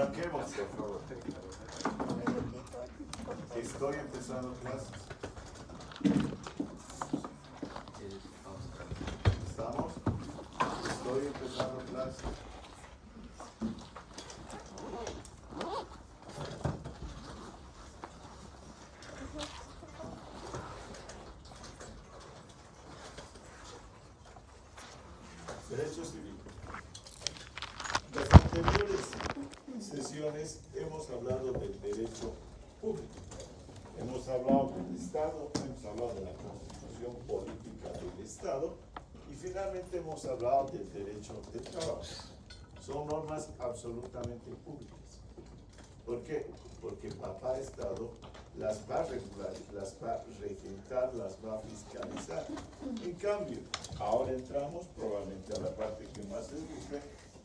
Arranquemos, por favor. Estoy empezando clases. ¿Estamos? Estoy empezando clases. Derecho civil. Las anteriores sesiones hemos hablado del derecho público. Hemos hablado del Estado, hemos hablado de la constitución política del Estado y finalmente hemos hablado del derecho del trabajo. Son normas absolutamente públicas. ¿Por qué? Porque papá Estado las va a regular, las va a regentar, las va a fiscalizar. En cambio, ahora entramos probablemente a la parte que más les guste,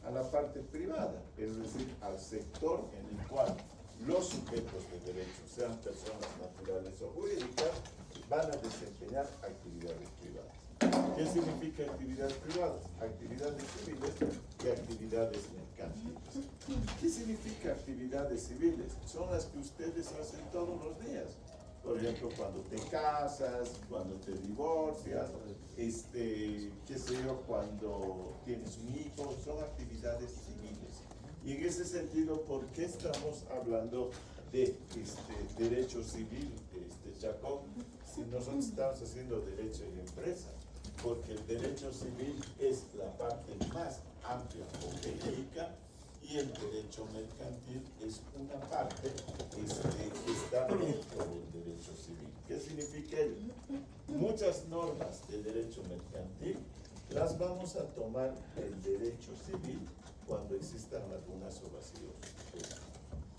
a la parte privada, es decir, al sector en el cual los sujetos de derecho, sean personas naturales o jurídicas, van a desempeñar actividades privadas. ¿Qué significa actividades privadas? Actividades civiles y actividades mercantiles. ¿Qué significa actividades civiles? Son las que ustedes hacen todos los días. Por ejemplo, cuando te casas, cuando te divorcias, qué sé yo, cuando tienes un hijo, son actividades civiles. Y en ese sentido, ¿por qué estamos hablando de derecho civil, Jacob, si nosotros estamos haciendo derecho en empresa? Porque el derecho civil es la parte más amplia o genérica y el derecho mercantil es una parte que está dentro del derecho civil. ¿Qué significa ello? Muchas normas de derecho mercantil las vamos a tomar del derecho civil cuando existan lagunas o vacíos.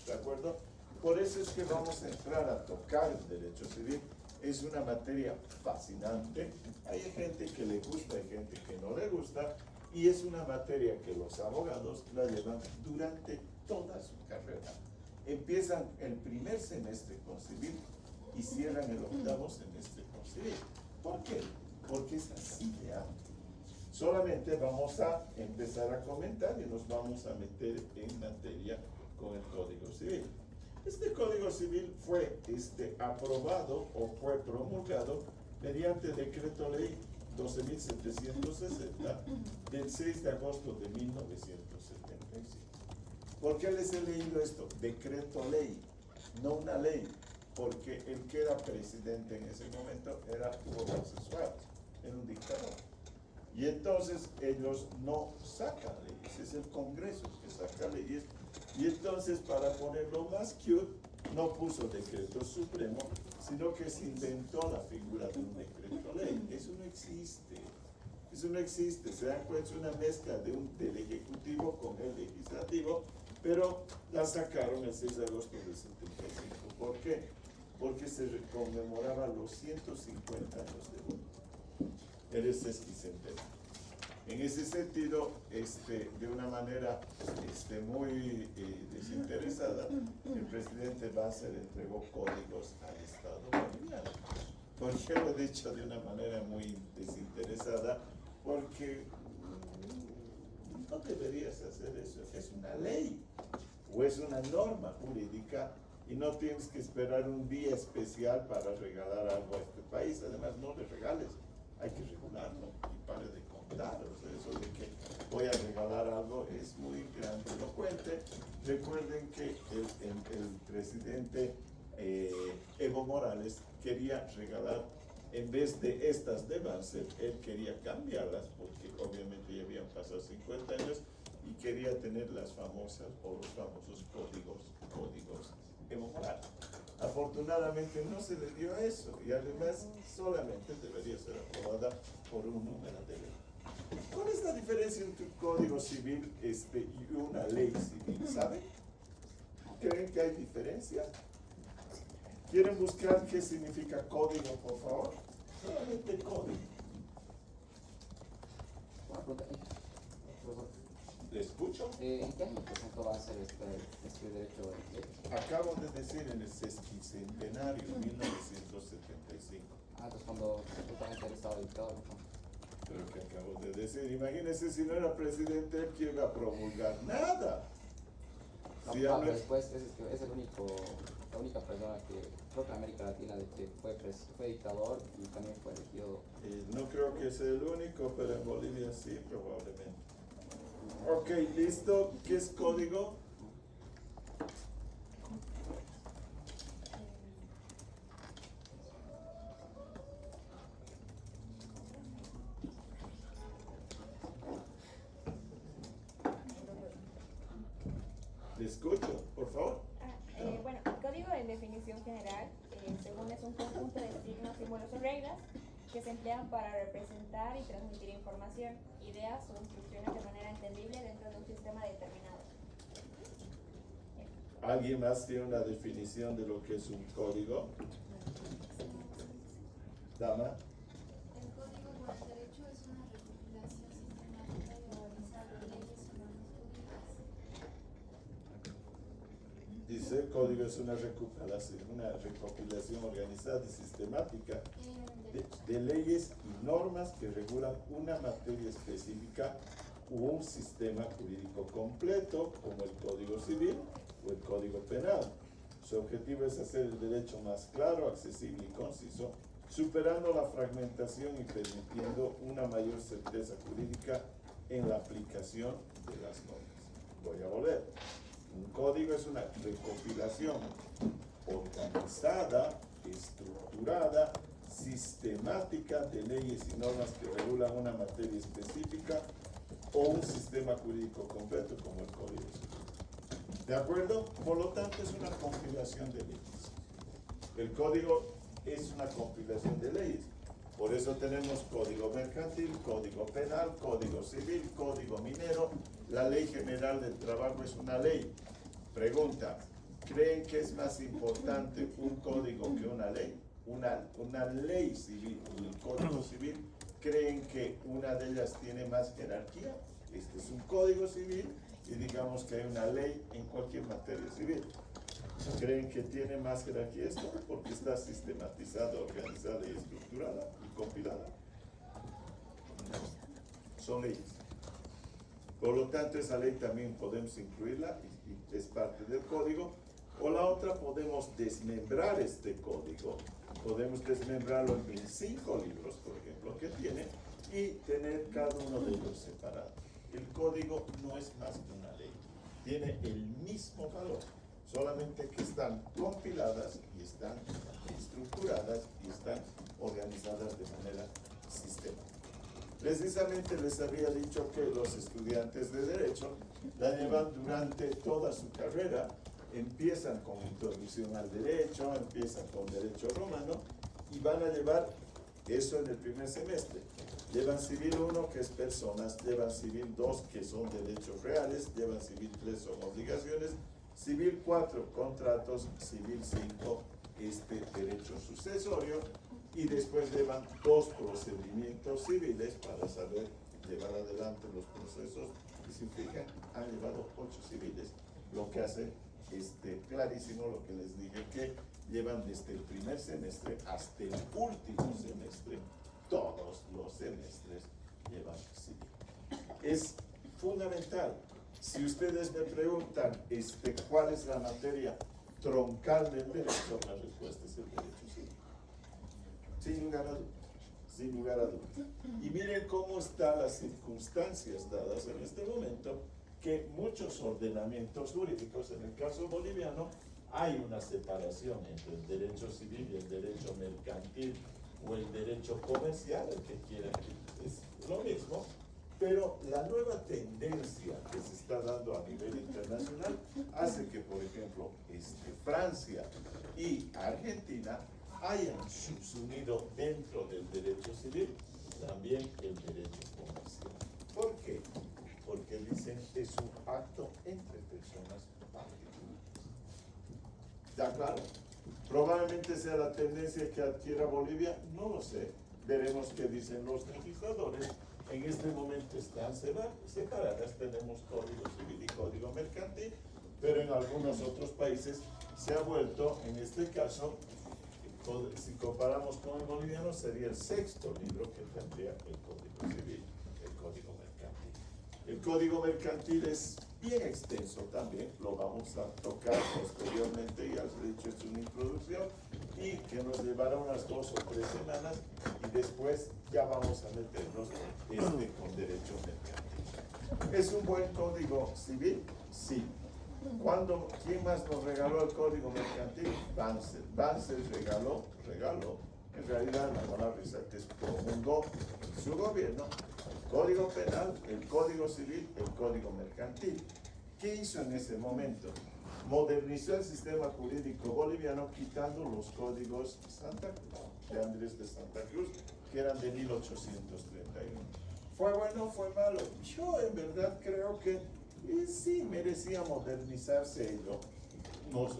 ¿De acuerdo? Por eso es que vamos a entrar a tocar el derecho civil. Es una materia fascinante. Hay gente que le gusta, hay gente que no le gusta. Y es una materia que los abogados la llevan durante toda su carrera. Empiezan el primer semestre con civil y cierran el octavo semestre con civil. ¿Por qué? Porque es así de amplio. Solamente vamos a empezar a comentar y nos vamos a meter en materia con el Código Civil. Este Código Civil fue aprobado o fue promulgado mediante Decreto Ley 12.760 del 6 de agosto de 1975. ¿Por qué les he leído esto? Decreto Ley, no una ley, porque el que era presidente en ese momento era Hugo Garcés Suárez, era un dictador. Y entonces ellos no sacan leyes, es el Congreso que saca leyes. Y entonces, para ponerlo más cute, no puso decreto supremo, sino que se inventó la figura de un decreto ley. Eso no existe. Eso no existe. Se dan cuenta, es una mezcla del Ejecutivo con el Legislativo, pero la sacaron el 6 de agosto del 75. ¿Por qué? Porque se conmemoraba los 150 años de el sesquicentenario. En ese sentido, de una manera muy desinteresada, el presidente Banzer entregó códigos al Estado boliviano. ¿Por qué lo he dicho de una manera muy desinteresada? Porque no deberías hacer eso. Es una ley o es una norma jurídica y no tienes que esperar un día especial para regalar algo a este país. Además, no le regales, hay que regularlo y pare de contar. O sea, eso de que voy a regalar algo es muy grandilocuente. Recuerden que el presidente Evo Morales quería regalar, en vez de estas de Banzer, él quería cambiarlas, porque obviamente ya habían pasado 50 años y quería tener las famosas o los famosos códigos Evo Morales. Afortunadamente no se le dio eso y además solamente debería ser aprobada por un número de ley. ¿Cuál es la diferencia entre un código civil y una ley civil? ¿Saben? ¿Creen que hay diferencia? ¿Quieren buscar qué significa código, por favor? Solamente código. ¿Le escucho? ¿En qué año, por ejemplo, va a ser este derecho? Acabo de decir en el sesquicentenario, 1975. Pues cuando justamente él estaba dictador, ¿no? Pero que acabo de decir, imagínense si no era presidente, él que iba a promulgar nada. Si Pablo habla- después es el único, la única persona que, creo que en América Latina, de que fue dictador y también fue elegido. No creo que sea el único, pero en Bolivia sí, probablemente. Ok, listo. ¿Qué es código? Te escucho, por favor. Bueno, el código en definición general, según es un conjunto de signos, símbolos o reglas que se emplean para representar y transmitir información, ideas o instrucciones de manera entendible dentro de un sistema determinado. ¿Alguien más tiene una definición de lo que es un código? Dama. El Código del Derecho es una recopilación sistemática y organizada de leyes y normas jurídicas. Dice, el código es una recopilación organizada y sistemática de leyes y normas que regulan una materia específica u un sistema jurídico completo, como el Código Civil o el Código Penal. Su objetivo es hacer el derecho más claro, accesible y conciso, superando la fragmentación y permitiendo una mayor certeza jurídica en la aplicación de las normas. Voy a volver. Un código es una recopilación organizada, estructurada, sistemática de leyes y normas que regulan una materia específica o un sistema jurídico completo como el Código Civil. ¿De acuerdo? Por lo tanto, es una compilación de leyes. El código es una compilación de leyes. Por eso tenemos código mercantil, código penal, código civil, código minero. La ley general del trabajo es una ley. Pregunta, ¿creen que es más importante un código que una ley? Una ley civil y el código civil, ¿creen que una de ellas tiene más jerarquía? Este es un código civil y digamos que hay una ley en cualquier materia civil. ¿Creen que tiene más jerarquía esto? Porque está sistematizada, organizada y estructurada y compilada. Son leyes. Por lo tanto, esa ley también podemos incluirla y es parte del código. O la otra, podemos desmembrar este código. Podemos desmembrarlo en 25 libros, por ejemplo, que tiene y tener cada uno de ellos separado. El código no es más que una ley. Tiene el mismo valor. Solamente que están compiladas y están estructuradas y están organizadas de manera sistemática. Precisamente les había dicho que los estudiantes de Derecho la llevan durante toda su carrera. Empiezan con introducción al derecho, empiezan con derecho romano y van a llevar eso en el primer semestre. Llevan civil 1, que es personas, llevan civil 2, que son derechos reales, llevan civil 3, son obligaciones, civil 4, contratos, civil 5, derecho sucesorio, y después llevan 2 procedimientos civiles para saber llevar adelante los procesos, y si fijan, han llevado 8 civiles, lo que hace clarísimo lo que les dije, que llevan desde el primer semestre hasta el último semestre, todos los semestres llevan civil. Es fundamental. Si ustedes me preguntan cuál es la materia troncal del derecho, la respuesta es el derecho civil. Sin lugar a dudas. Sin lugar a dudas. Y miren cómo están las circunstancias dadas en este momento, que muchos ordenamientos jurídicos, en el caso boliviano, hay una separación entre el derecho civil y el derecho mercantil o el derecho comercial, el que quiera, es lo mismo, pero la nueva tendencia que se está dando a nivel internacional hace que, por ejemplo, Francia y Argentina hayan subsumido dentro del derecho civil también el derecho comercial. ¿Por qué? Porque dicen es un acto entre personas particulares. ¿Está claro? Probablemente sea la tendencia que adquiera Bolivia, no lo sé. Veremos qué dicen los legisladores. En este momento están separadas, tenemos código civil y código mercantil, pero en algunos otros países se ha vuelto, en este caso, si comparamos con el boliviano, sería el 6º libro que tendría el código civil, el código mercantil. El código mercantil es bien extenso también, lo vamos a tocar posteriormente, ya les he dicho, es una introducción, y que nos llevará unas 2 o 3 semanas, y después ya vamos a meternos con derecho mercantil. ¿Es un buen código civil? Sí. ¿Quién más nos regaló el código mercantil? Banzer. Banzer regaló, en realidad la palabra exacta es promulgó su gobierno, el código penal, el código civil, el código mercantil. ¿Qué hizo en ese momento? Modernizó el sistema jurídico boliviano quitando los códigos Santa Cruz, de Andrés de Santa Cruz, que eran de 1831. ¿Fue bueno o fue malo? Yo en verdad creo que sí merecía modernizarse ello.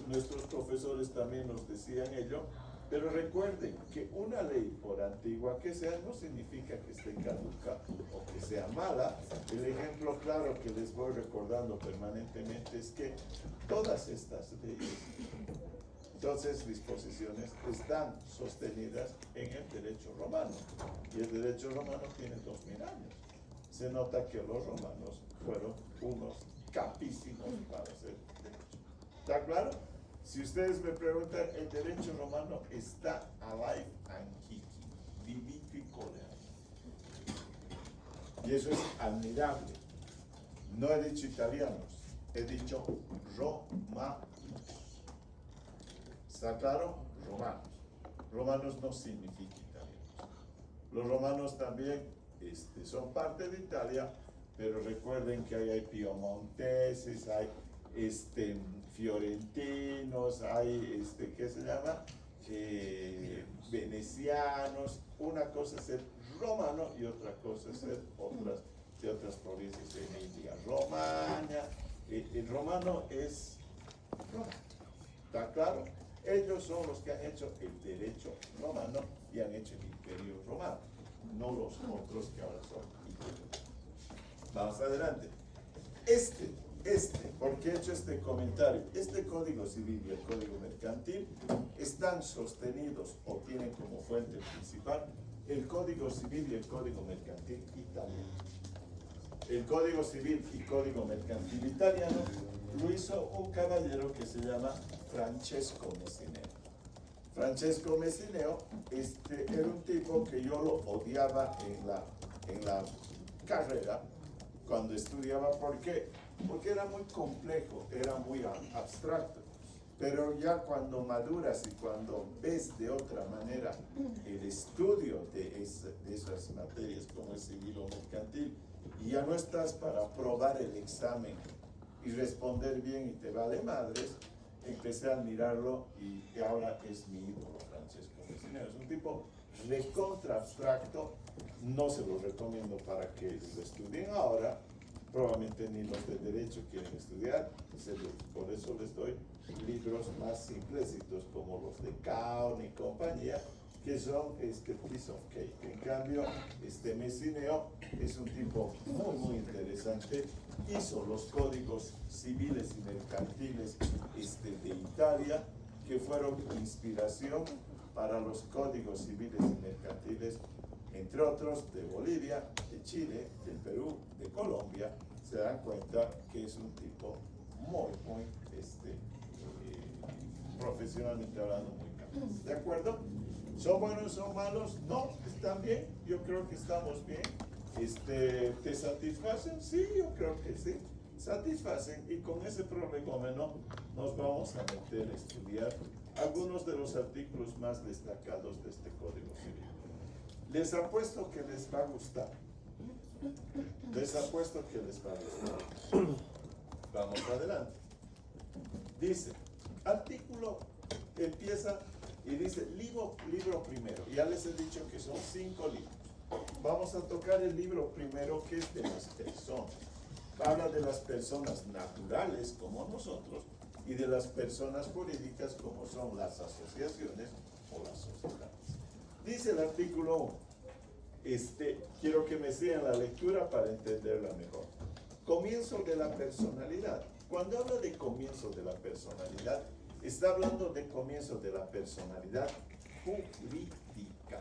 Nuestros profesores también nos decían ello, pero recuerden que una ley, por antigua que sea, no significa que esté caduca o que sea mala. El ejemplo claro que les voy recordando permanentemente es que todas estas leyes, todas esas disposiciones están sostenidas en el derecho romano, y el derecho romano tiene 2000 años. Se nota que los romanos fueron unos capísimos para hacer derecho. ¿Está claro? Si ustedes me preguntan, el derecho romano está alive and kicking, vivito y coleando. Y eso es admirable. No he dicho italianos, he dicho romanos. ¿Está claro? Romanos. Romanos no significa italianos. Los romanos también son parte de Italia, pero recuerden que ahí hay piemonteses, hay fiorentinos, hay ¿qué se llama? Venecianos. Una cosa es ser romano y otra cosa es ser de otras provincias de Emilia Romagna. El romano es Roma. ¿Está claro? Ellos son los que han hecho el derecho romano y han hecho el imperio romano, no los otros que ahora son imperios. Vamos adelante. ¿Por qué he hecho este comentario? Este código civil y el código mercantil están sostenidos o tienen como fuente principal el código civil y el código mercantil italiano. El código civil y código mercantil italiano lo hizo un caballero que se llama Francesco Messineo. Francesco Messineo era un tipo que yo lo odiaba en la carrera cuando estudiaba. ¿Por qué? Porque era muy complejo, era muy abstracto. Pero ya cuando maduras y cuando ves de otra manera el estudio de esas materias como el civil o mercantil, y ya no estás para probar el examen y responder bien y te vale madres, empecé a admirarlo y ahora es mi ídolo, Francesco Messineo. Es un tipo recontra abstracto, no se lo recomiendo para que lo estudien ahora, probablemente ni los de derecho quieren estudiar, por eso les doy libros más simplecitos como los de Kaun y compañía, que son piece of cake. En cambio, Messineo es un tipo muy, muy interesante. Hizo los códigos civiles y mercantiles de Italia, que fueron inspiración para los códigos civiles y mercantiles, entre otros, de Bolivia, de Chile, de Perú, de Colombia. Se dan cuenta que es un tipo muy, muy, profesionalmente hablando, muy capaz. ¿De acuerdo? ¿Son buenos, son malos? No, ¿están bien? Yo creo que estamos bien. ¿Te satisfacen? Sí, yo creo que sí. Satisfacen, y con ese prolegómeno nos vamos a meter a estudiar algunos de los artículos más destacados de este Código Civil. Les apuesto que les va a gustar. Les apuesto que les va a gustar. Vamos adelante. Dice, artículo, empieza y dice libro primero. Ya les he dicho que son 5 libros. Vamos a tocar el libro primero, que es de las personas. Habla de las personas naturales como nosotros y de las personas jurídicas como son las asociaciones o las sociedades. Dice el artículo 1. Quiero que me sigan la lectura para entenderla mejor. Comienzo de la personalidad. Cuando habla de comienzo de la personalidad, está hablando de comienzo de la personalidad jurídica,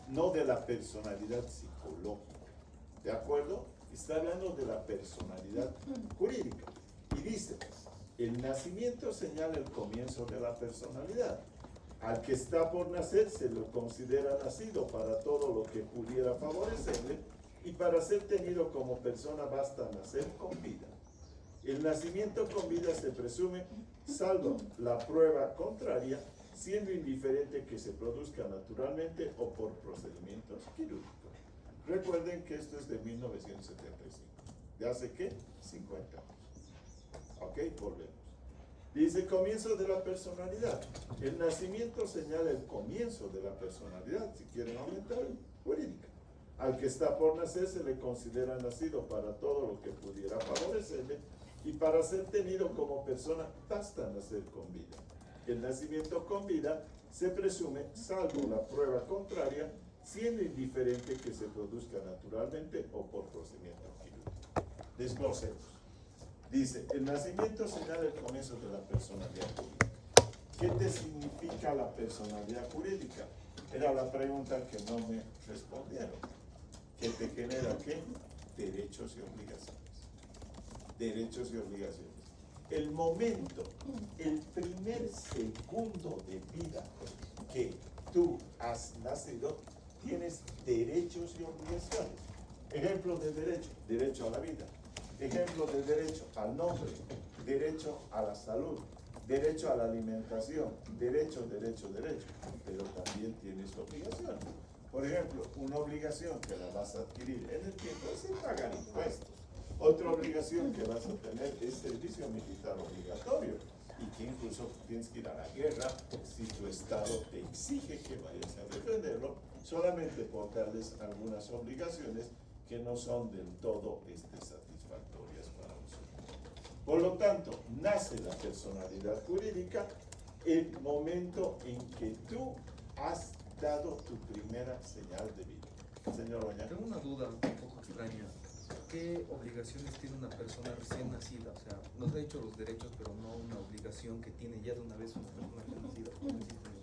no de la personalidad psicológica. ¿De acuerdo? está hablando de la personalidad jurídica. Y dice, el nacimiento señala el comienzo de la personalidad. Al que está por nacer se lo considera nacido para todo lo que pudiera favorecerle, y para ser tenido como persona basta nacer con vida. El nacimiento con vida se presume, salvo la prueba contraria, siendo indiferente que se produzca naturalmente o por procedimientos quirúrgicos. Recuerden que esto es de 1975. ¿De hace qué? 50 años. Ok, volvemos. Dice comienzo de la personalidad. El nacimiento señala el comienzo de la personalidad, si quieren aumentar, jurídica. Al que está por nacer se le considera nacido para todo lo que pudiera favorecerle, y para ser tenido como persona basta nacer con vida. El nacimiento con vida se presume, salvo la prueba contraria, siendo indiferente que se produzca naturalmente o por procedimiento quirúrgico. Desglosemos. Dice, el nacimiento señala el comienzo de la personalidad jurídica. ¿Qué te significa la personalidad jurídica? Era la pregunta que no me respondieron. ¿Qué te genera qué? Derechos y obligaciones. Derechos y obligaciones. El momento, el primer segundo de vida que tú has nacido, tienes derechos y obligaciones. Ejemplo de derecho, derecho a la vida. Ejemplo de derecho al nombre, derecho a la salud, derecho a la alimentación, derecho. Pero también tienes obligaciones. Por ejemplo, una obligación que la vas a adquirir en el tiempo es el pagar impuestos. Otra obligación que vas a tener es servicio militar obligatorio, y que incluso tienes que ir a la guerra si tu estado te exige que vayas a defenderlo, solamente por darles algunas obligaciones que no son del todo satisfactorias para nosotros. Por lo tanto, nace la personalidad jurídica el momento en que tú has dado tu primera señal de vida. Señor Oña. Tengo una duda un poco extraña. ¿Qué obligaciones tiene una persona recién nacida? O sea, nos ha dicho los derechos, pero no una obligación que tiene ya de una vez una persona recién nacida.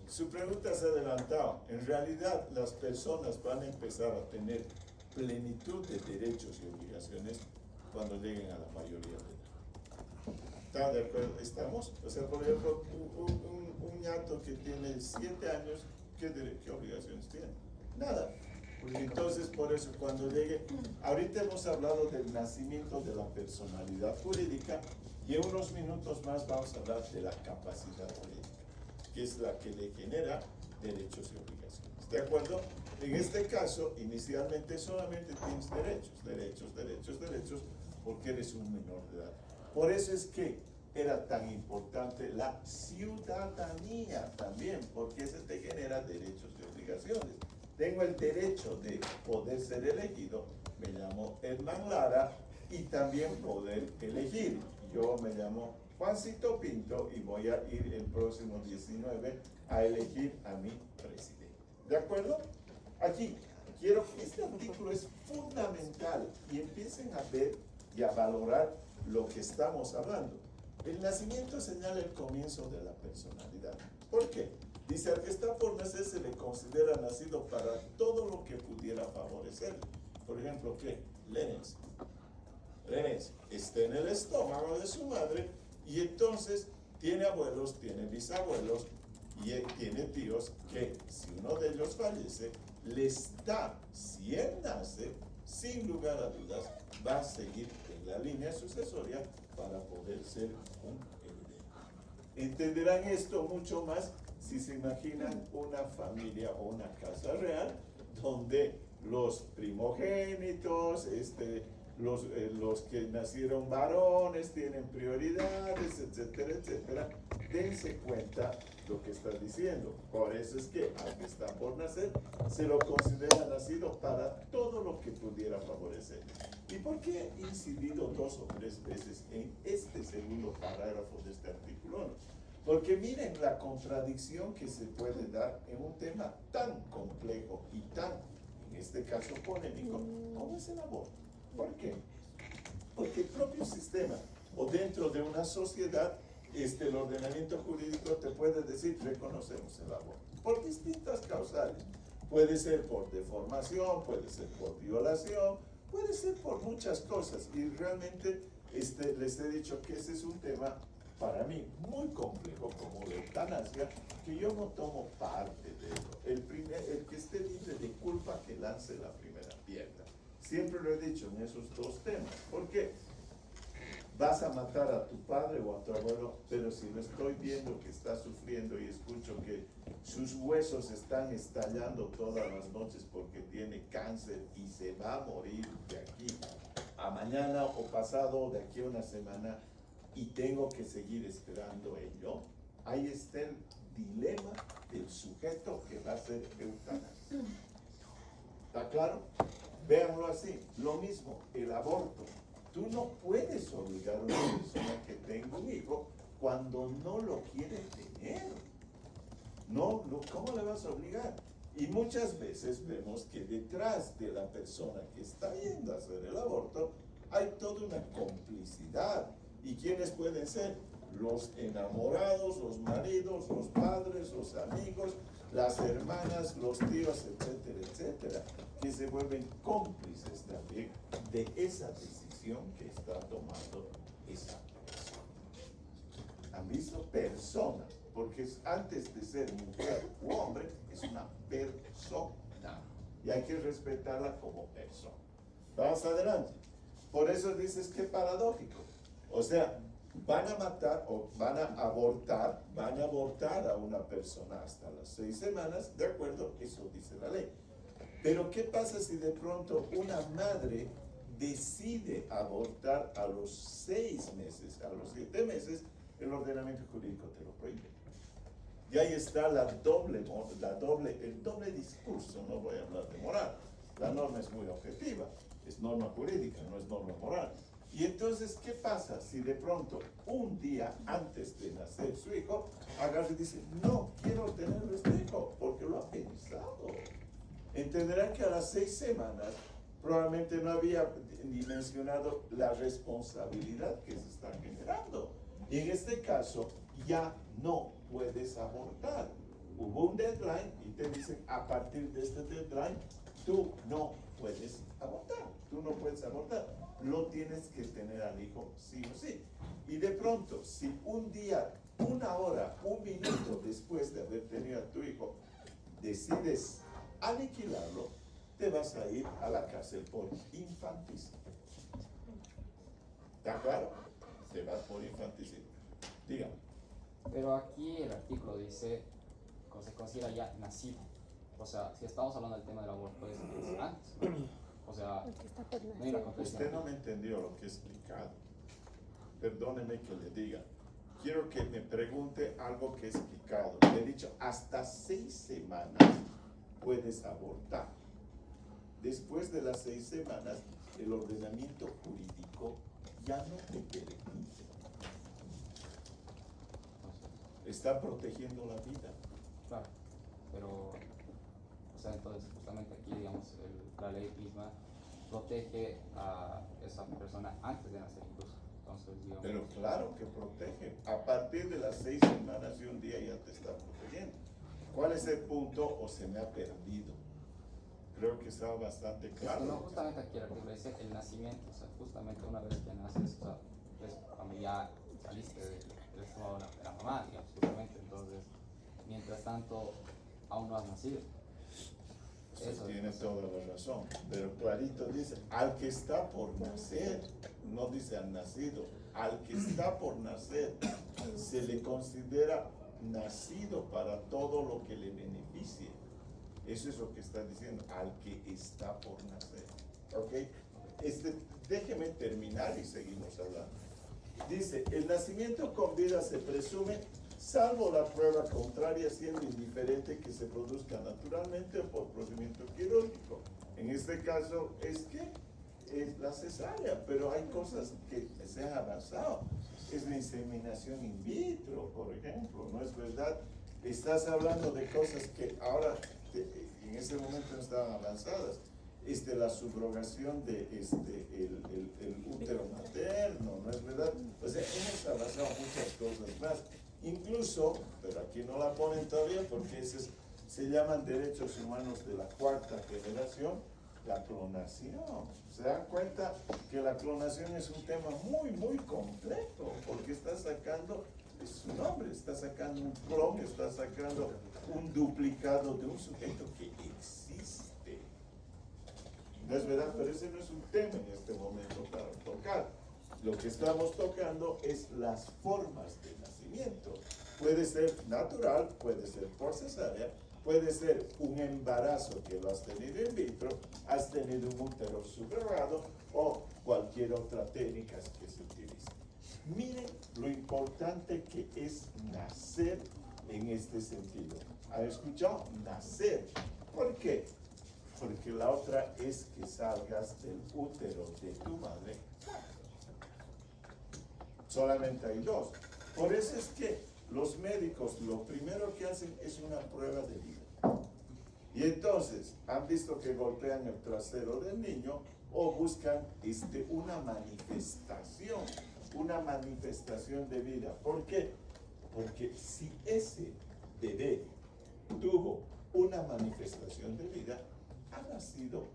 Su pregunta se ha adelantado. En realidad, las personas van a empezar a tener plenitud de derechos y obligaciones cuando lleguen a la mayoría de edad. ¿Está de acuerdo? ¿Estamos? O sea, por ejemplo, un ñato que tiene 7 años, ¿qué obligaciones tiene? Nada. Entonces, por eso, cuando llegue, ahorita hemos hablado del nacimiento de la personalidad jurídica, y en unos minutos más vamos a hablar de la capacidad jurídica, que es la que le genera derechos y obligaciones. ¿De acuerdo? En este caso, inicialmente solamente tienes derechos, porque eres un menor de edad. Por eso es que era tan importante la ciudadanía también, porque eso te genera derechos y obligaciones. Tengo el derecho de poder ser elegido, me llamo Edman Lara, y también poder elegir. Yo me llamo Juancito Pinto y voy a ir el próximo 19 a elegir a mi presidente. ¿De acuerdo? Aquí, quiero que este artículo es fundamental y empiecen a ver y a valorar lo que estamos hablando. El nacimiento señala el comienzo de la personalidad. ¿Por qué? Dice, al que está por nacer se le considera nacido para todo lo que pudiera favorecerle. Por ejemplo, ¿qué? Lenens está en el estómago de su madre, y entonces tiene abuelos, tiene bisabuelos, y tiene tíos que, si uno de ellos fallece, les da, si él nace, sin lugar a dudas, va a seguir en la línea sucesoria para poder ser un heredero. Entenderán esto mucho más si se imaginan una familia o una casa real donde los primogénitos, los que nacieron varones tienen prioridades, etcétera, etcétera. Dense cuenta lo que está diciendo. Por eso es que al que está por nacer se lo considera nacido para todo lo que pudiera favorecer. ¿Y por qué he incidido 2 o 3 veces en este segundo parágrafo de este artículo? Porque miren la contradicción que se puede dar en un tema tan complejo y tan, en este caso, polémico, como es el aborto. ¿Por qué? Porque el propio sistema, o dentro de una sociedad, el ordenamiento jurídico te puede decir, reconocemos el aborto, por distintas causales. Puede ser por deformación, puede ser por violación, Puede ser por muchas cosas y realmente les he dicho que ese es un tema para mí muy complejo como la eutanasia, que yo no tomo parte de eso. El que esté libre de culpa que lance la primera piedra. Siempre lo he dicho en esos dos temas. ¿Por qué? Vas a matar a tu padre o a tu abuelo, pero si lo estoy viendo que está sufriendo y escucho que sus huesos están estallando todas las noches porque tiene cáncer y se va a morir de aquí a mañana o pasado, de aquí a una semana, y tengo que seguir esperando ello, ahí está el dilema del sujeto que va a ser eutanasio. ¿Está claro? Véanlo así. Lo mismo, el aborto. Tú no puedes obligar a una persona que tenga un hijo cuando no lo quiere tener. ¿Cómo le vas a obligar? Y muchas veces vemos que detrás de la persona que está yendo a hacer el aborto hay toda una complicidad. ¿Y quiénes pueden ser? Los enamorados, los maridos, los padres, los amigos, las hermanas, los tíos, etcétera, etcétera, que se vuelven cómplices también de esa decisión que está tomando esa persona. ¿Han visto? Persona, porque antes de ser mujer u hombre, es una persona. Y hay que respetarla como persona. Vamos adelante. Por eso dices que paradójico. O sea, van a matar o van a abortar a una persona hasta las 6 semanas, de acuerdo, eso dice la ley. Pero ¿qué pasa si de pronto una madre decide abortar a los 6 meses, a los 7 meses? El ordenamiento jurídico te lo prohíbe. Y ahí está el doble discurso, no voy a hablar de moral. La norma es muy objetiva, es norma jurídica, no es norma moral. Y entonces, ¿qué pasa si de pronto, un día antes de nacer su hijo, agarra y dice, no quiero tener este hijo, porque lo ha pensado? Entenderán que a las 6 semanas probablemente no había ni mencionado la responsabilidad que se está generando. Y en este caso, ya no puedes abortar. Hubo un deadline y te dicen, a partir de este deadline, tú no puedes abortar. Tú no puedes abortar. Lo tienes que tener al hijo sí o sí. Y de pronto, si un día, una hora, un minuto después de haber tenido a tu hijo, decides aniquilarlo, te vas a ir a la cárcel por infanticidio. ¿Está claro? Te vas por infanticidio. Dígame. Pero aquí el artículo dice que se considera ya nacido. O sea, si estamos hablando del tema del aborto, es antes, ¿no? O sea, no hay una contradicción. Usted no me entendió lo que he explicado. Perdóneme que le diga. Quiero que me pregunte algo que he explicado. Le he dicho, hasta 6 semanas puedes abortar. Después de las 6 semanas, el ordenamiento jurídico ya no te permite. Está protegiendo la vida. Claro, pero, o sea, entonces justamente aquí, digamos, la ley misma protege a esa persona antes de nacer incluso. Entonces, digamos, Pero claro que protege. A partir de las 6 semanas y un día ya te está protegiendo. ¿Cuál es el punto o se me ha perdido? Creo que estaba bastante claro. no, justamente aquí el artículo dice el nacimiento, o sea, justamente una vez que naces, o sea, es cuando ya saliste del estado de la mamá, digamos, justamente, entonces, mientras tanto, aún no has nacido. Eso tiene toda la razón, pero clarito dice, al que está por nacer, no dice al nacido, al que está por nacer, se le considera nacido para todo lo que le beneficie. Eso es lo que está diciendo, al que está por nacer. ¿Ok? Déjeme terminar y seguimos hablando. Dice, el nacimiento con vida se presume, salvo la prueba contraria, siendo indiferente que se produzca naturalmente o por procedimiento quirúrgico. En este caso es la cesárea, pero hay cosas que se han avanzado. Es la inseminación in vitro, por ejemplo, ¿no es verdad? Estás hablando de cosas que ahora, en ese momento no estaban avanzadas. La subrogación de el útero materno, ¿no es verdad? O sea, hemos avanzado muchas cosas más. Incluso, pero aquí no la ponen todavía porque se llaman derechos humanos de la 4ª generación, la clonación. ¿Se dan cuenta que la clonación es un tema muy, muy complejo? Porque está sacando, es su nombre, está sacando un clon, está sacando un duplicado de un sujeto que existe. No es verdad, pero ese no es un tema en este momento para tocar. Lo que estamos tocando es las formas de nacimiento. Puede ser natural, puede ser por cesárea, puede ser un embarazo que lo has tenido in vitro, has tenido un útero subrogado o cualquier otra técnica que se utilice. Miren lo importante que es nacer en este sentido. ¿Han escuchado? Nacer. ¿Por qué? Porque la otra es que salgas del útero de tu madre. Solamente hay dos. Por eso es que los médicos lo primero que hacen es una prueba de vida. Y entonces han visto que golpean el trasero del niño o buscan una manifestación de vida. ¿Por qué? Porque si ese bebé tuvo una manifestación de vida, ha nacido.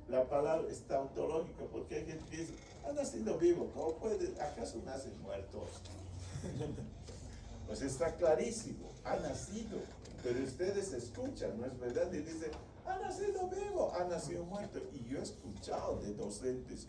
La palabra es tautológica porque hay gente que dice, ha nacido vivo, ¿cómo puede? ¿Acaso nacen muertos? Pues está clarísimo, ha nacido, pero ustedes escuchan, ¿no es verdad? Y dicen, ha nacido vivo, ha nacido muerto. Y yo he escuchado de docentes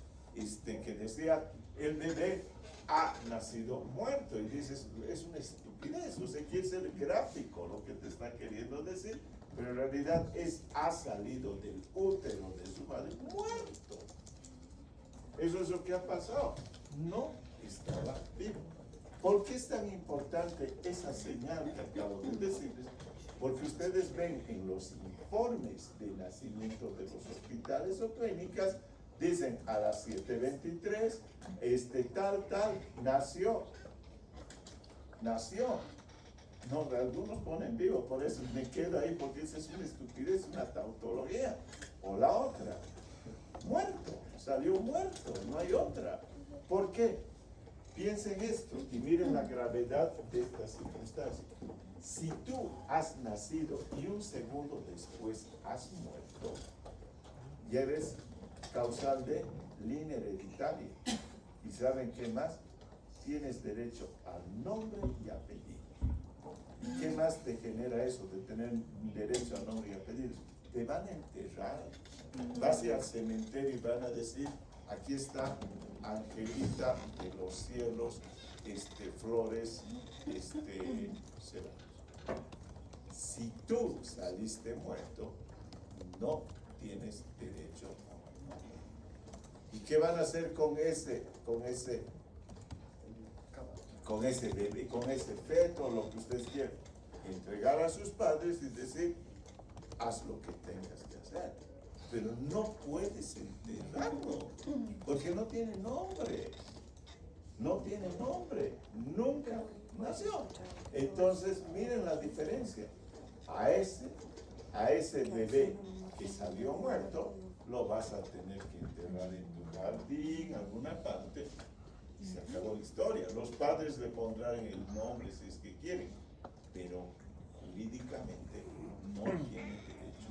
que decían, el bebé ha nacido muerto. Y dices, es una estupidez, o sea, quiere ser gráfico lo que te está queriendo decir, pero en realidad ha salido del útero de su madre muerto. Eso es lo que ha pasado. No estaba vivo. ¿Por qué es tan importante esa señal que acabo de decirles? Porque ustedes ven en los informes de nacimiento de los hospitales o clínicas, dicen a las 7:23, tal, nació. No, algunos ponen vivo, por eso me quedo ahí, porque esa es una estupidez, una tautología. O la otra, muerto, salió muerto, no hay otra. ¿Por qué? Piensen esto y miren la gravedad de esta circunstancia. Si tú has nacido y un segundo después has muerto, ya eres causal de línea hereditaria. ¿Y saben qué más? Tienes derecho al nombre y apellido. ¿Y qué más te genera eso de tener derecho al nombre y apellido? Te van a enterrar. Vas a ir al cementerio y van a decir, aquí está Angelita de los cielos, Flores, Ceballos. Si tú saliste muerto, no tienes derecho a un nombre. ¿Y qué van a hacer con ese bebé, con ese feto, lo que ustedes quieran? Entregar a sus padres y decir, haz lo que tengas que hacer. Pero no puedes enterrarlo, porque no tiene nombre. No tiene nombre, nunca nació. Entonces, miren la diferencia. A ese bebé que salió muerto, lo vas a tener que enterrar en tu jardín, alguna parte, y se acabó la historia. Los padres le pondrán el nombre si es que quieren, pero jurídicamente no tiene derecho.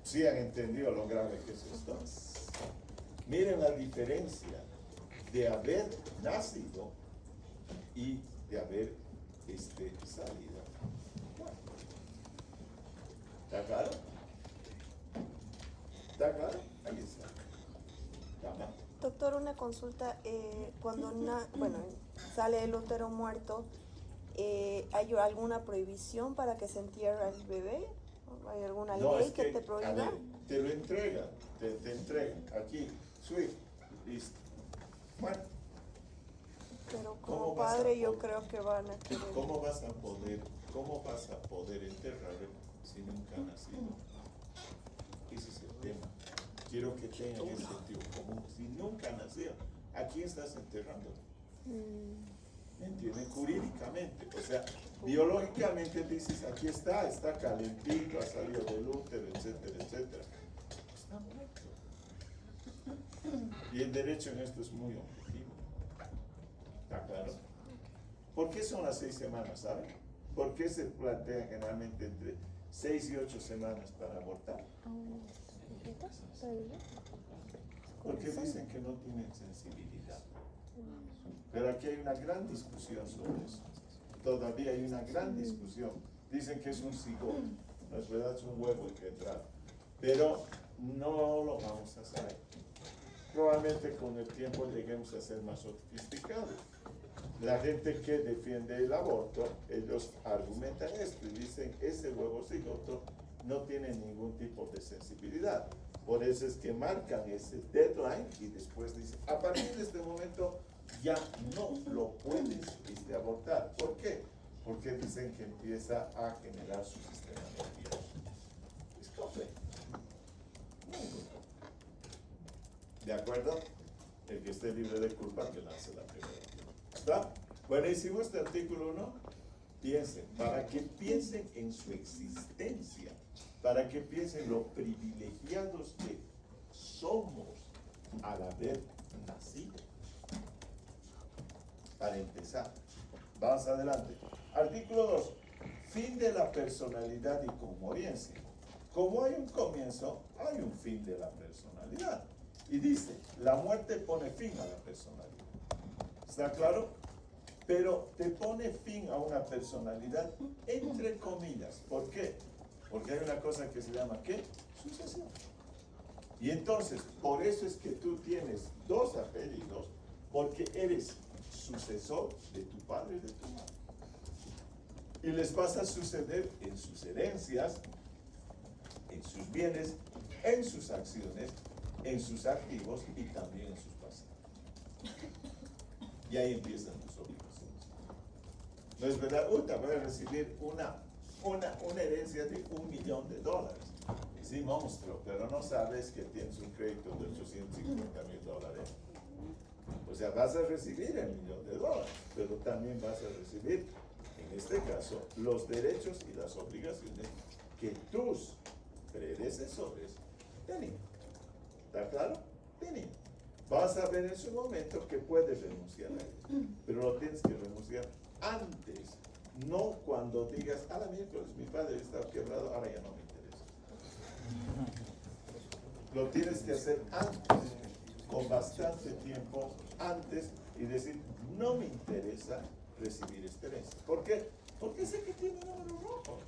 ¿Sí han entendido lo grave que es esto? Miren la diferencia de haber nacido y de haber salido. ¿Está claro? ¿Está claro? Ahí está. ¿Está? Doctor, una consulta. Cuando sale el útero muerto, ¿hay alguna prohibición para que se entierre al bebé? ¿Hay alguna ley que te prohíba? A ver, te lo entregan, te entregan. Aquí, Swift, listo. Bueno. Pero como padre yo creo que van a querer. ¿Cómo vas a poder enterrarlo si nunca ha nacido? Ese es el tema. Quiero que tengan ese sentido común. Si nunca nació, ¿a quién estás enterrando? ¿Me entienden? Jurídicamente, o sea, biológicamente dices, aquí está calentito, ha salido del útero, etcétera, etcétera. Está muerto. Y el derecho en esto es muy objetivo. ¿Está claro? ¿Por qué son las 6 semanas, saben? ¿Por qué se plantean generalmente entre 6 y 8 semanas para abortar. Porque dicen que no tienen sensibilidad. Pero aquí hay una gran discusión sobre eso. Todavía hay una gran discusión. Dicen que es un cigoto. No es verdad, es un huevo el que entra. Pero no lo vamos a saber. Probablemente con el tiempo lleguemos a ser más sofisticados. La gente que defiende el aborto, ellos argumentan esto y dicen ese huevo cigoto no tiene ningún tipo de sensibilidad. Por eso es que marcan ese deadline y después dicen, a partir de este momento ya no lo puedes abortar. ¿Por qué? Porque dicen que empieza a generar su sistema nervioso. Es complejo. ¿De acuerdo? El que esté libre de culpa que lance la primera. ¿Está? Buenísimo este artículo 1. Piensen, para que piensen en su existencia, para que piensen lo privilegiados que somos al haber nacido. Para empezar, vamos adelante. Artículo 2. Fin de la personalidad y comoríense. Como hay un comienzo, hay un fin de la personalidad. Y dice, la muerte pone fin a la personalidad. ¿Está claro? Pero te pone fin a una personalidad entre comillas. ¿Por qué? Porque hay una cosa que se llama, ¿qué? Sucesión. Y entonces, por eso es que tú tienes 2 apellidos, porque eres sucesor de tu padre y de tu madre. Y les vas a suceder en sus herencias, en sus bienes, en sus acciones, en sus activos y también en sus pasivos. Y ahí empiezan tus obligaciones. No es verdad, te voy a recibir una herencia de $1 millón. Sí, monstruo, pero no sabes que tienes un crédito de $850,000. O sea, vas a recibir el $1 millón, pero también vas a recibir, en este caso, los derechos y las obligaciones que tus predecesores tenían. ¿Está claro? Tenían. Vas a ver en su momento que puedes renunciar a ello, pero lo tienes que renunciar antes, no cuando digas, a la miércoles mi padre está quebrado, ahora ya no me interesa. Lo tienes que hacer antes, con bastante tiempo antes, y decir, no me interesa recibir esta herencia. ¿Por qué? Porque sé que tiene números rojos.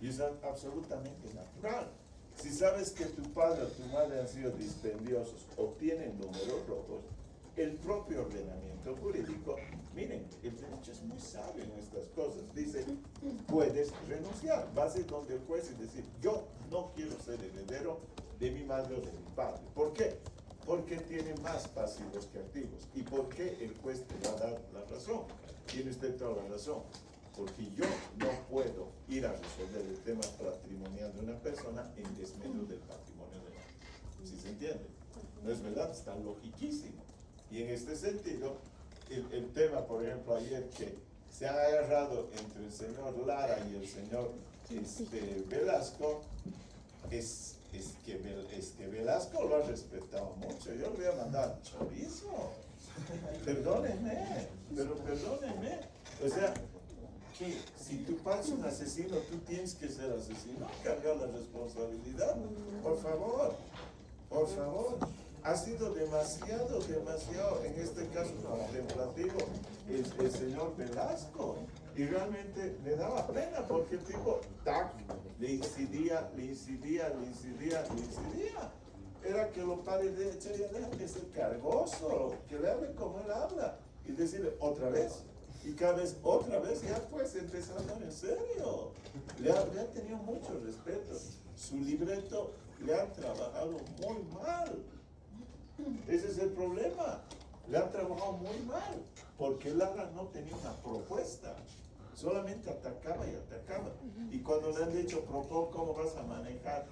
Y es absolutamente natural. Si sabes que tu padre o tu madre han sido dispendiosos o tienen números rojos, el propio ordenamiento jurídico, miren, el derecho es muy sabio en estas cosas. Dice, puedes renunciar. Vas a ir donde el juez y decir, yo no quiero ser heredero de mi madre o de mi padre. ¿Por qué? Porque tiene más pasivos que activos. ¿Y por qué el juez te va a dar la razón? Tiene usted toda la razón. Porque yo no puedo ir a resolver el tema patrimonial de una persona en desmedro del patrimonio de otra. ¿Sí se entiende? ¿No es verdad? Está logiquísimo. Y en este sentido, el tema, por ejemplo, ayer que se ha agarrado entre el señor Lara y el señor Velasco, es que Velasco lo ha respetado mucho. Yo le voy a mandar chorizo. Perdónenme, pero perdónenme. O sea, que si tu padre es un asesino, tú tienes que ser asesino, cargar la responsabilidad. Por favor, por favor. Ha sido demasiado, en este caso contemplativo, el señor Velasco. Y realmente le daba pena porque el tipo, tac, le incidía. Era que lo pare de echar y deja que ser cargoso, que le hable como él habla. Y decirle otra vez. Y cada vez, otra vez, ya pues empezando en serio. Le ha tenido mucho respeto. Su libreto le han trabajado muy mal. Ese es el problema. Le han trabajado muy mal. Porque Lara no tenía una propuesta. Solamente atacaba y atacaba. Y cuando le han dicho, propon cómo vas a manejar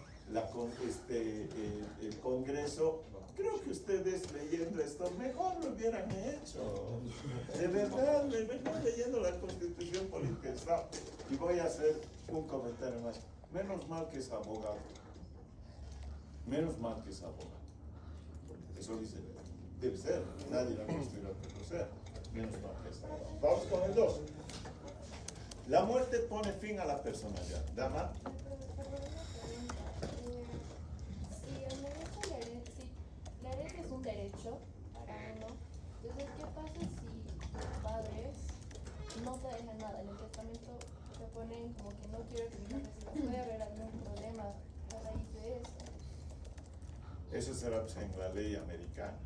el Congreso, creo que ustedes leyendo esto mejor lo hubieran hecho. De verdad, mejor leyendo la Constitución Política del Estado. Y voy a hacer un comentario más. Menos mal que es abogado. Menos mal que es abogado. Eso dice, debe ser. Nadie la construirá a reconocer. Menos mal que es abogado. Vamos con el 2. La muerte pone fin a la personalidad. Dama, Si la herencia es un derecho para uno, entonces ¿qué pasa si tus padres no te dejan nada? En el testamento te ponen como que no quiero que mi hija reciba. ¿Puede haber algún problema a raíz de eso? eso será pues, en la ley americana.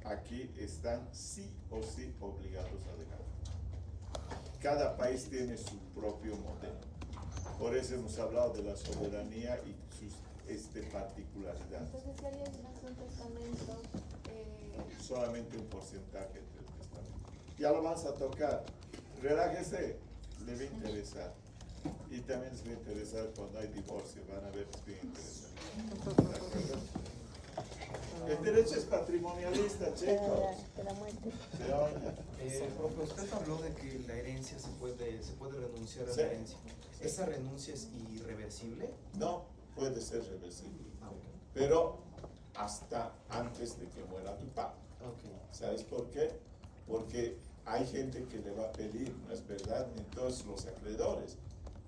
Aquí están sí o sí obligados a dejar. Cada país tiene su propio modelo. Por eso hemos hablado de la soberanía y sus particularidades. Entonces si alguien hace un testamento, Solamente un porcentaje del testamento. Ya lo vamos a tocar. Relájese, le va a interesar. Y también les va a interesar cuando hay divorcio, van a ver que es bien interesante. ¿De acuerdo? El derecho es patrimonialista, chicos. De la muerte. Se oye. Profe, usted habló de que la herencia se puede renunciar a Sí. la herencia. ¿Esa renuncia es irreversible? No puede ser reversible, Ah, ok. pero hasta antes de que muera tu papá. Ok. ¿Sabes por qué? Porque hay gente que le va a pedir, ¿no es verdad? Entonces los acreedores.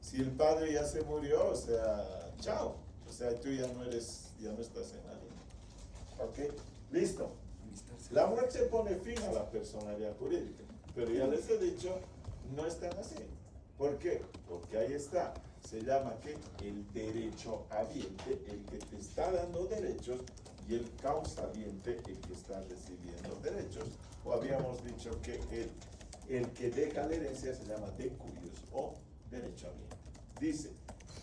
Si el padre ya se murió, o sea, chao. O sea, tú ya no estás en la línea. ¿Ok? Listo. La muerte pone fin a la personalidad jurídica, pero ya les he dicho, no es tan así. ¿Por qué? Porque ahí está, se llama que el derecho habiente, el que te está dando derechos, y el causaviente, el que está recibiendo derechos. O habíamos dicho que el que deja la herencia se llama decurios o derecho habiente. Dice,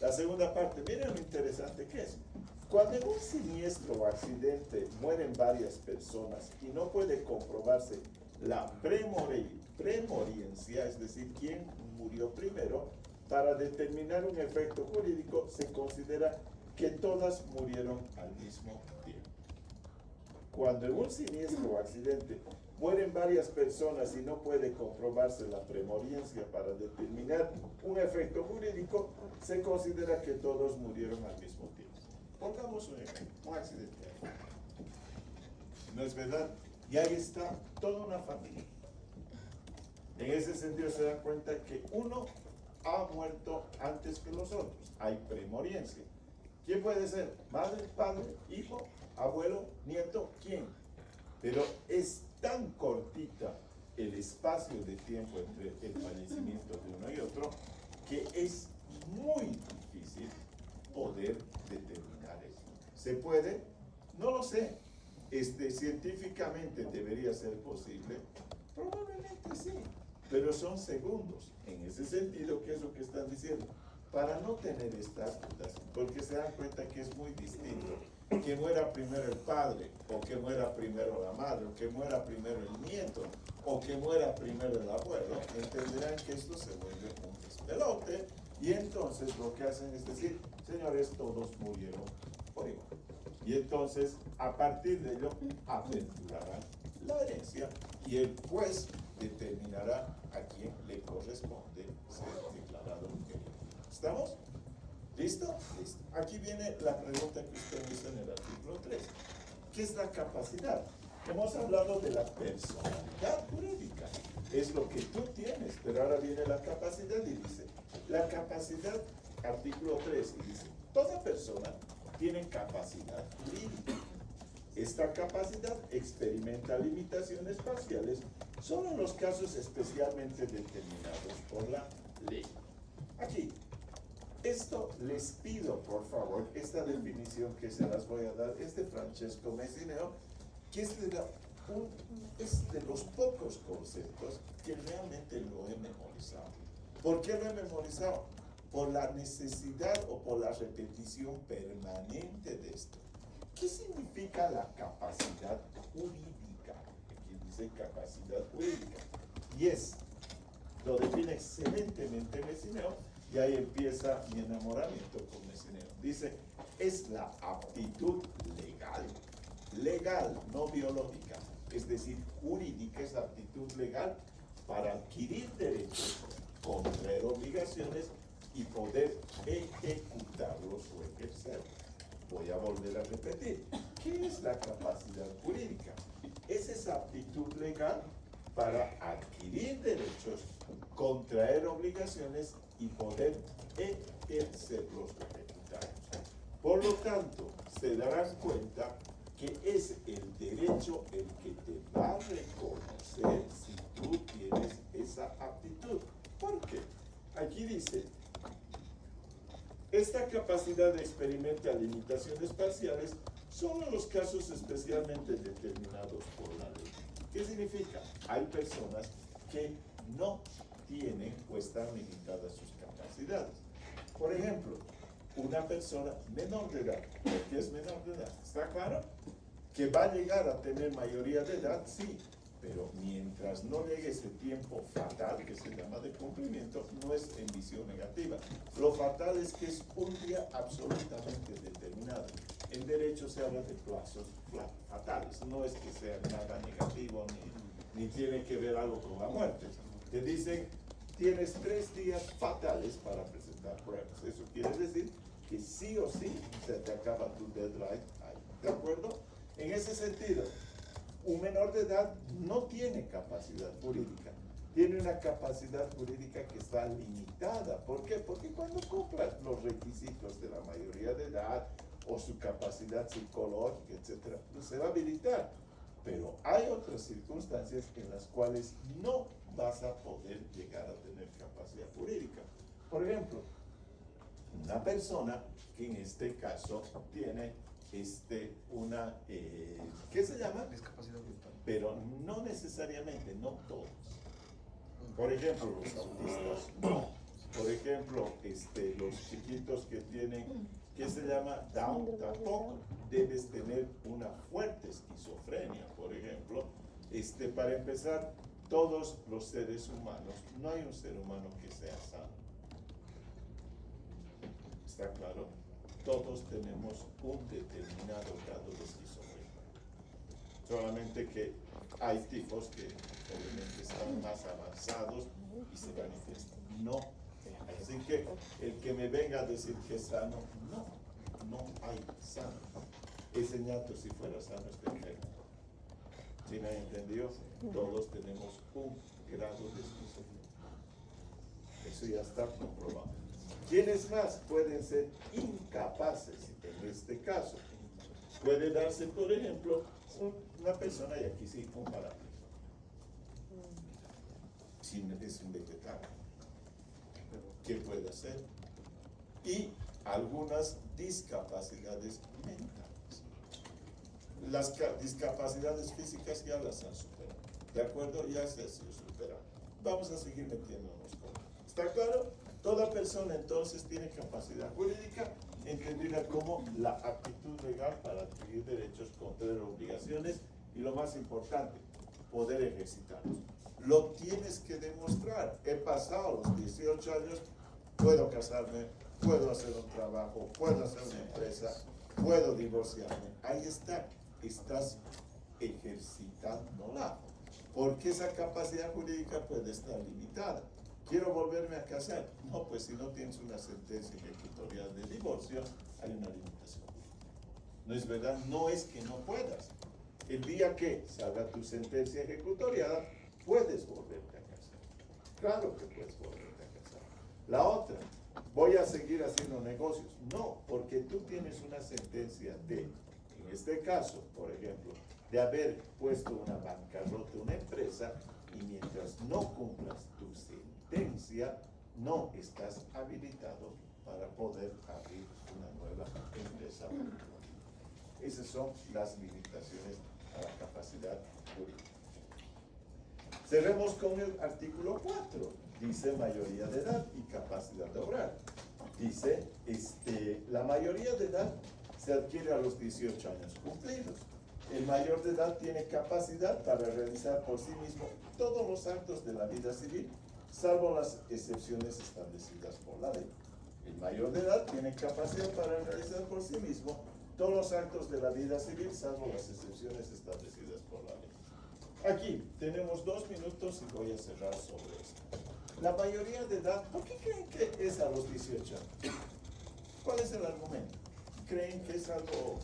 la segunda parte, miren lo interesante que es. Cuando en un siniestro o accidente mueren varias personas y no puede comprobarse la premoriencia, es decir, quién murió primero, para determinar un efecto jurídico se considera que todas murieron al mismo tiempo. Cuando en un siniestro o accidente mueren varias personas y no puede comprobarse la premoriencia para determinar un efecto jurídico, se considera que todos murieron al mismo tiempo. Pongamos un ejemplo, un accidente. ¿No es verdad? Y ahí está toda una familia. En ese sentido se dan cuenta que uno ha muerto antes que los otros. Hay premoriencia. ¿Quién puede ser? Madre, padre, hijo, abuelo, nieto, ¿quién? Pero es tan cortita el espacio de tiempo entre el fallecimiento de uno y otro que es muy difícil poder determinar eso. ¿Se puede? No lo sé. Científicamente debería ser posible. Probablemente sí, pero son segundos. En ese sentido, ¿qué es lo que están diciendo? Para no tener estas dudas, porque se dan cuenta que es muy distinto que muera primero el padre, o que muera primero la madre, o que muera primero el nieto, o que muera primero el abuelo, entenderán que esto se vuelve un despelote, y entonces lo que hacen es decir, señores, todos murieron por igual. Y entonces, a partir de ello, aperturarán la herencia, y el juez determinará a quién le corresponde ser declarado heredero. ¿Estamos? ¿Listo? Listo. Aquí viene la pregunta que usted hizo en el artículo 3. ¿Qué es la capacidad? Hemos hablado de la personalidad jurídica. Es lo que tú tienes, pero ahora viene la capacidad y dice, la capacidad, artículo 3, y dice, toda persona tiene capacidad jurídica. Esta capacidad experimenta limitaciones parciales solo en los casos especialmente determinados por la ley. Aquí, esto les pido, por favor, esta definición que se las voy a dar es de Francesco Messineo, que es de los pocos conceptos que realmente lo he memorizado. ¿Por qué lo he memorizado? Por la necesidad o por la repetición permanente de esto. ¿Qué significa la capacidad jurídica? Aquí dice capacidad jurídica. Y lo define excelentemente Messineo, y ahí empieza mi enamoramiento con Messineo. Dice, es la aptitud legal, no biológica, es decir, jurídica, es la aptitud legal para adquirir derechos, contraer obligaciones y poder ejecutarlos o ejercerlos. Voy a volver a repetir, ¿qué es la capacidad jurídica? Es esa aptitud legal para adquirir derechos, contraer obligaciones y poder ejercerlos o ejecutarlos. Por lo tanto, se darán cuenta que es el derecho el que te va a reconocer si tú tienes esa aptitud. ¿Por qué? Aquí dice, esta capacidad de experimentar limitaciones parciales son los casos especialmente determinados por la ley. ¿Qué significa? Hay personas que no tienen o están limitadas sus capacidades. Por ejemplo, una persona menor de edad, ¿qué es menor de edad? ¿Está claro? Que va a llegar a tener mayoría de edad, sí, pero mientras no llegue ese tiempo fatal, que se llama de cumplimiento, no es en visión negativa. Lo fatal es que es un día absolutamente determinado. En derecho se habla de plazos fatales, no es que sea nada negativo ni tiene que ver algo con la muerte. Te dicen, tienes 3 días fatales para presentar pruebas. Eso quiere decir que sí o sí se te acaba tu deadline ahí. ¿De acuerdo? En ese sentido, un menor de edad no tiene capacidad jurídica. Tiene una capacidad jurídica que está limitada. ¿Por qué? Porque cuando cumpla los requisitos de la mayoría de edad o su capacidad psicológica, etc., pues se va a habilitar. Pero hay otras circunstancias en las cuales no vas a poder llegar a tener capacidad jurídica. Por ejemplo, una persona que en este caso tiene una, ¿qué se llama? Discapacidad mental. Pero no necesariamente, no todos. Por ejemplo, los autistas, no. Por ejemplo, los chiquitos que tienen, ¿qué se llama? Down, tampoco. Debes tener una fuerte esquizofrenia, por ejemplo. Para empezar, todos los seres humanos, no hay un ser humano que sea sano. ¿Está claro? Todos tenemos un determinado grado de esquizofrenia. Solamente que hay tipos que obviamente están más avanzados y se manifiestan. No. Así que el que me venga a decir que es sano, no hay sano. Ese ñato, si fuera sano, es perfecto. ¿Sí me entendió? Todos tenemos un grado de esquizofrenia. Eso ya está comprobado. ¿Quiénes más pueden ser incapaces en este caso? Puede darse, por ejemplo, una persona, y aquí sí, un parapléjico. Si es un vegetariano, ¿qué puede hacer? Y algunas discapacidades mentales. Las discapacidades físicas ya las han superado. ¿De acuerdo? Ya se han superado. Vamos a seguir metiéndonos con. ¿Está claro? Toda persona entonces tiene capacidad jurídica entendida como la aptitud legal para adquirir derechos, contraer obligaciones y lo más importante, poder ejercitarlos. Lo tienes que demostrar. He pasado los 18 años, puedo casarme, puedo hacer un trabajo, puedo hacer una empresa, puedo divorciarme. Ahí está, estás ejercitándola. Porque esa capacidad jurídica puede estar limitada. ¿Quiero volverme a casar? No, pues si no tienes una sentencia ejecutorial de divorcio, hay una limitación. ¿No es verdad? No es que no puedas. El día que salga tu sentencia ejecutoriada, puedes volverte a casar. Claro que puedes volverte a casar. La otra, voy a seguir haciendo negocios. No, porque tú tienes una sentencia de, en este caso, por ejemplo, de haber puesto una bancarrota a una empresa y mientras no cumplas tu sentencia, no estás habilitado para poder abrir una nueva empresa. Esas son las limitaciones a la capacidad jurídica. Cerremos con el artículo 4. Dice mayoría de edad y capacidad de obrar. Dice, la mayoría de edad se adquiere a los 18 años cumplidos. El mayor de edad tiene capacidad para realizar por sí mismo todos los actos de la vida civil, salvo las excepciones establecidas por la ley. El mayor de edad tiene capacidad para realizar por sí mismo todos los actos de la vida civil, salvo las excepciones establecidas por la ley. Aquí tenemos 2 minutos y voy a cerrar sobre esto. La mayoría de edad, ¿por qué creen que es a los 18 años? ¿Cuál es el argumento? ¿Creen que es algo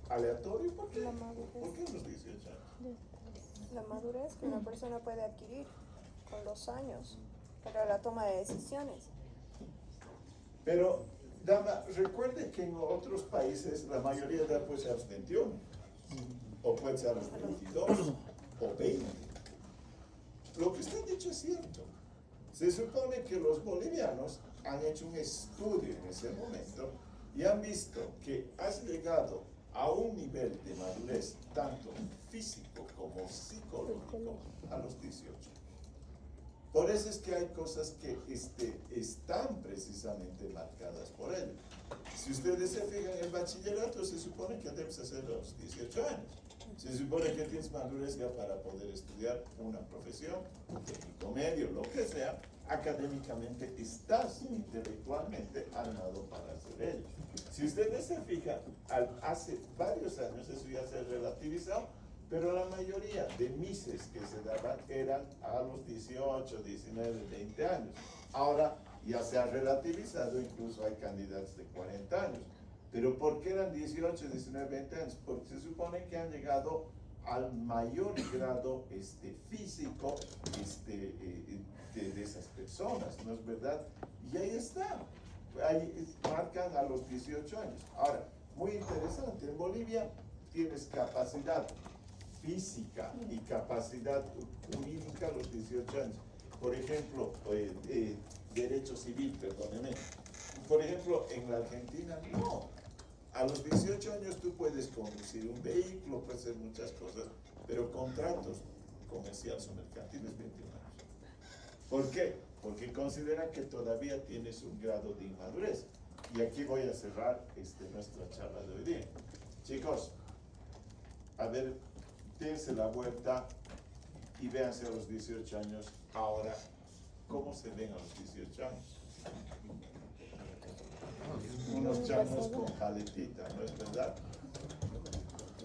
aleatorio? ¿Por qué? La madurez. ¿Por qué a los 18 años? La madurez que una persona puede adquirir con los años. para la toma de decisiones. Pero, dama, recuerde que en otros países la mayoría de edad puede ser a los 21, o puede ser a los 22, o 20. Lo que usted ha dicho es cierto. Se supone que los bolivianos han hecho un estudio en ese momento y han visto que has llegado a un nivel de madurez, tanto físico como psicológico, a los 18. Por eso es que hay cosas que están precisamente marcadas por él. Si ustedes se fijan en el bachillerato, se supone que debes hacerlo a los 18 años. Se supone que tienes madurez ya para poder estudiar una profesión, un técnico medio, lo que sea. Académicamente estás intelectualmente armado para hacer ello. Si ustedes se fijan, hace varios años eso ya se ha relativizado, pero la mayoría de mises que se daban eran a los 18, 19, 20 años. Ahora ya se ha relativizado, incluso hay candidatos de 40 años. Pero ¿por qué eran 18, 19, 20 años? Porque se supone que han llegado al mayor grado físico de esas personas, ¿no es verdad? Y ahí está, ahí marcan a los 18 años. Ahora, muy interesante, en Bolivia tienes capacidad física y capacidad jurídica a los 18 años. Por ejemplo, derecho civil, perdóneme. Por ejemplo, en la Argentina no. A los 18 años tú puedes conducir un vehículo, puedes hacer muchas cosas, pero contratos comerciales o mercantiles 21 años. ¿Por qué? Porque consideran que todavía tienes un grado de inmadurez. Y aquí voy a cerrar nuestra charla de hoy día. Chicos, a ver, dense la vuelta y véanse a los 18 años ahora. ¿Cómo se ven a los 18 años? Unos changos con jaletita, ¿no es verdad?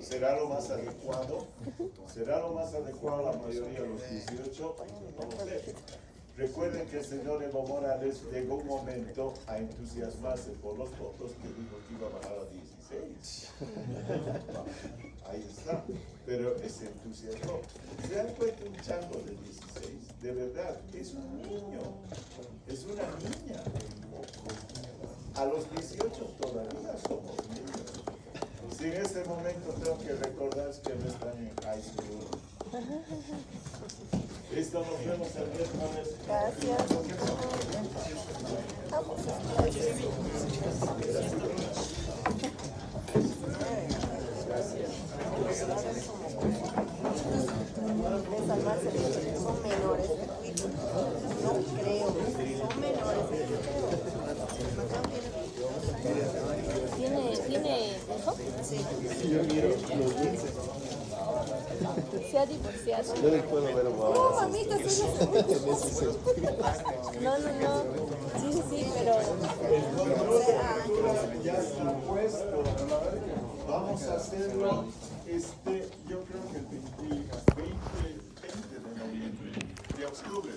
¿Será lo más adecuado? ¿Será lo más adecuado la mayoría a los 18? No lo sé. Recuerden que el señor Evo Morales llegó un momento a entusiasmarse por los votos que dijo que iba a bajar a 16. Ahí está. Pero ese entusiasmo. ¿Se dan cuenta un chango de 16? De verdad, es un niño. Es una niña. A los 18 todavía somos niños. Si en este momento tengo que recordar que no están en high school. Listo, nos vemos el miércoles. Gracias. Son menores. No creo. Son menores. ¿Tiene hijo? Sí. ¿Se ha divorciado? Yo les puedo ver No, mamita, soy No. Sí, pero... Ya está puesto. Vamos a hacerlo, yo creo que el 20 de noviembre, de octubre.